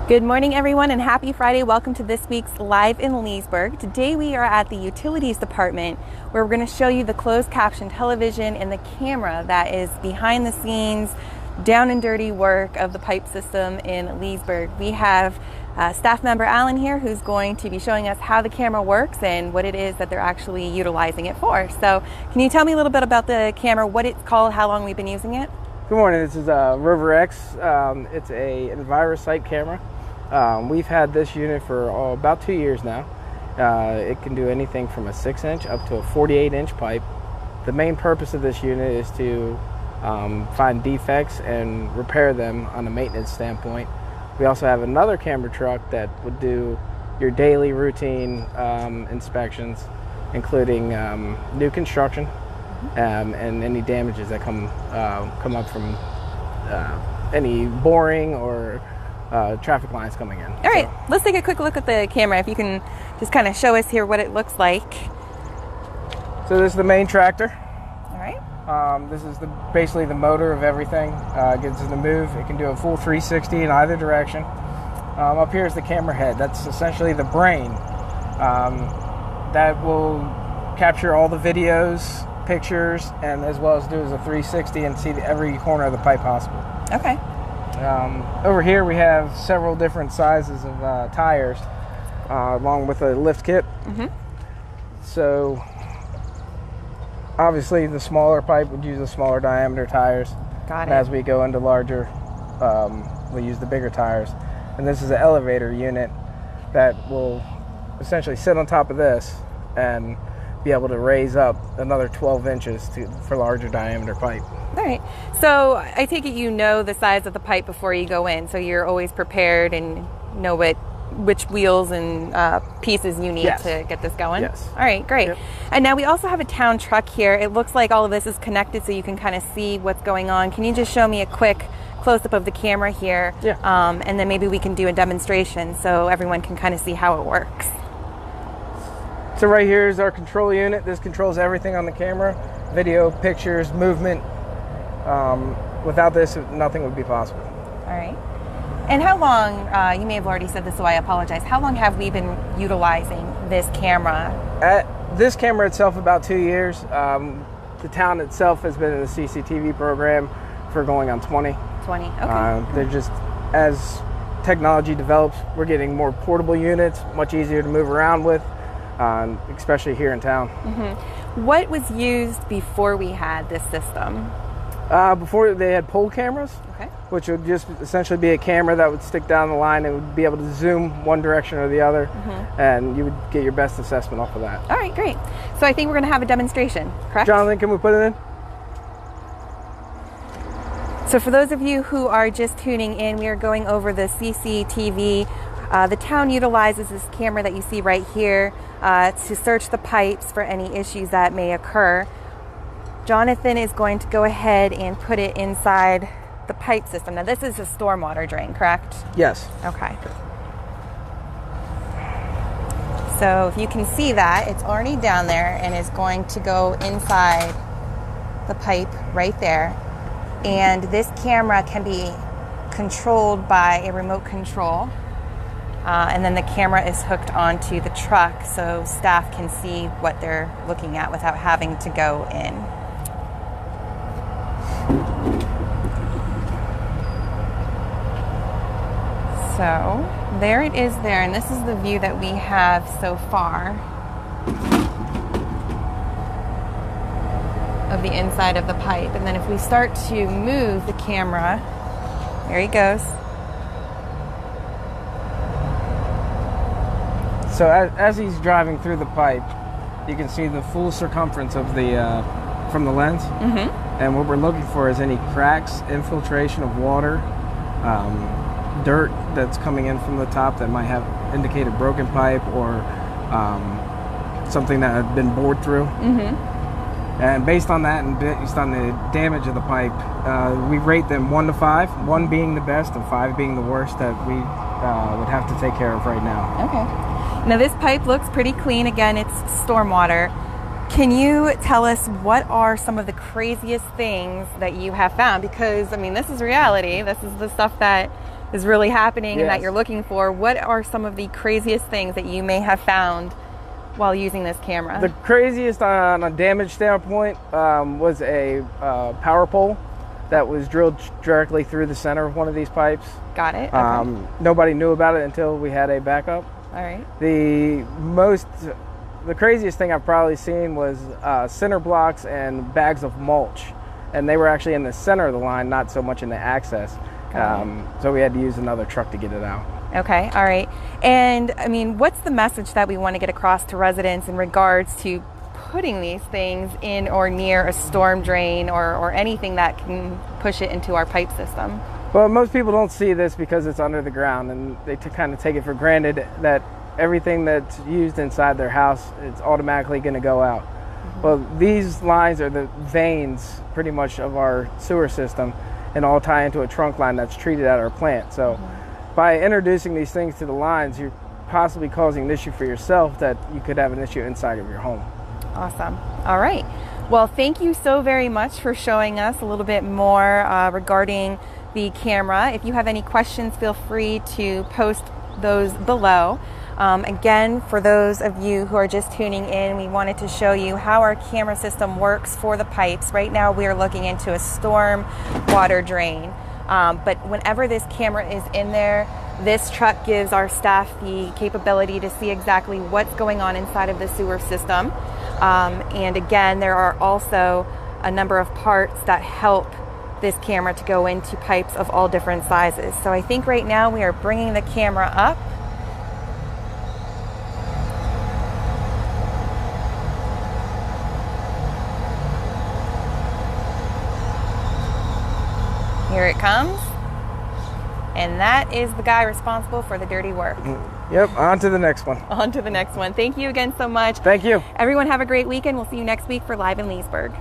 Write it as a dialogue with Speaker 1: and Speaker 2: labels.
Speaker 1: Good morning, everyone, and happy Friday. Welcome to this week's Live in Leesburg. Today we are at the Utilities Department, where we're going to show you the closed caption television and the camera that is behind the scenes, down and dirty work of the pipe system in Leesburg. We have staff member Alan here, who's going to be showing us how the camera works and what it is that they're actually utilizing it for. So can you tell me a little bit about the camera, what it's called, how long we've been using it?
Speaker 2: Good morning, this is Rover X. It's a EnviroSight camera. We've had this unit for about 2 years now. It can do anything from a 6-inch up to a 48-inch pipe. The main purpose of this unit is to find defects and repair them on a maintenance standpoint. We also have another camera truck that would do your daily routine inspections, including new construction and any damages that come up from any boring or traffic lines coming in.
Speaker 1: All right, let's take a quick look at the camera. If you can just kind of show us here what it looks like.
Speaker 2: So this is the main tractor.
Speaker 1: All right.
Speaker 2: This is basically the motor of everything. Gives it a move. It can do a full 360 in either direction. Up here is the camera head. That's essentially the brain that will capture all the videos, pictures, and as well as do as a 360 and see every corner of the pipe possible.
Speaker 1: Okay.
Speaker 2: Over here we have several different sizes of tires along with a lift kit. So obviously the smaller pipe would use the smaller diameter tires.
Speaker 1: Got it.
Speaker 2: And as we go into larger, we use the bigger tires. And this is an elevator unit that will essentially sit on top of this and be able to raise up another 12 inches for larger diameter pipe.
Speaker 1: All right. So I take it you know the size of the pipe before you go in, so you're always prepared and know which wheels and pieces you need to get this going?
Speaker 2: Yes.
Speaker 1: All right, great.
Speaker 2: Yep.
Speaker 1: And now we also have a town truck here. It looks like all of this is connected so you can kind of see what's going on. Can you just show me a quick close-up of the camera here?
Speaker 2: Yeah.
Speaker 1: And then maybe we can do a demonstration so everyone can kind of see how it works.
Speaker 2: So right here is our control unit. This controls everything on the camera, video, pictures, movement. Without this, nothing would be possible.
Speaker 1: All right. And how long, you may have already said this, so I apologize, how long have we been utilizing this camera?
Speaker 2: This camera itself, about 2 years. The town itself has been in the CCTV program for going on 20.
Speaker 1: 20, okay.
Speaker 2: They're just, as technology develops, we're getting more portable units, much easier to move around with, especially here in town.
Speaker 1: What was used before we had this system?
Speaker 2: Before they had pole cameras, which would just essentially be a camera that would stick down the line and would be able to zoom one direction or the other, and you would get your best assessment off of that. All
Speaker 1: right, great. So I think we're going to have a demonstration, correct?
Speaker 2: Jonathan, can we put it in?
Speaker 1: So for those of you who are just tuning in, we are going over the CCTV. The town utilizes this camera that you see right here to search the pipes for any issues that may occur. Jonathan is going to go ahead and put it inside the pipe system. Now this is a stormwater drain, correct?
Speaker 2: Yes.
Speaker 1: Okay. So if you can see that, it's already down there and is going to go inside the pipe right there. And this camera can be controlled by a remote control. And then the camera is hooked onto the truck so staff can see what they're looking at without having to go in. So there it is there, and this is the view that we have so far of the inside of the pipe. And then if we start to move the camera, there he goes.
Speaker 2: So as he's driving through the pipe, you can see the full circumference of the from the lens. And what we're looking for is any cracks, infiltration of water, dirt that's coming in from the top that might have indicated broken pipe or something that had been bored through. And based on that and based on the damage of the pipe, we rate them 1 to 5, 1 being the best and 5 being the worst that we would have to take care of right now.
Speaker 1: Okay. Now this pipe looks pretty clean. Again, it's stormwater. Can you tell us what are some of the craziest things that you have found? Because, I mean, this is reality. This is the stuff that is really happening and that you're looking for. What are some of the craziest things that you may have found while using this camera?
Speaker 2: The craziest on a damage standpoint was a power pole that was drilled directly through the center of one of these pipes.
Speaker 1: Got it. Okay.
Speaker 2: Nobody knew about it until we had a backup.
Speaker 1: All right.
Speaker 2: The craziest thing I've probably seen was center blocks and bags of mulch, and they were actually in the center of the line, not so much in the access. So we had to use another truck to get it out.
Speaker 1: Okay, all right. And I mean, what's the message that we want to get across to residents in regards to putting these things in or near a storm drain or anything that can push it into our pipe system?
Speaker 2: Well, most people don't see this because it's under the ground, and they kind of take it for granted that everything that's used inside their house is automatically going to go out. Mm-hmm. Well, these lines are the veins pretty much of our sewer system, and all tie into a trunk line that's treated at our plant. So by introducing these things to the lines, you're possibly causing an issue for yourself that you could have an issue inside of your home.
Speaker 1: Awesome. All right. Well, thank you so very much for showing us a little bit more regarding the camera. If you have any questions, feel free to post those below. Again, for those of you who are just tuning in, we wanted to show you how our camera system works for the pipes. Right now we are looking into a storm water drain, but whenever this camera is in there, this truck gives our staff the capability to see exactly what's going on inside of the sewer system. And again, there are also a number of parts that help this camera to go into pipes of all different sizes. So I think right now we are bringing the camera up. Here it comes. And that is the guy responsible for the dirty work.
Speaker 2: Yep, on to the next one.
Speaker 1: On to the next one. Thank you again so much.
Speaker 2: Thank you.
Speaker 1: Everyone have a great weekend. We'll see you next week for Live in Leesburg.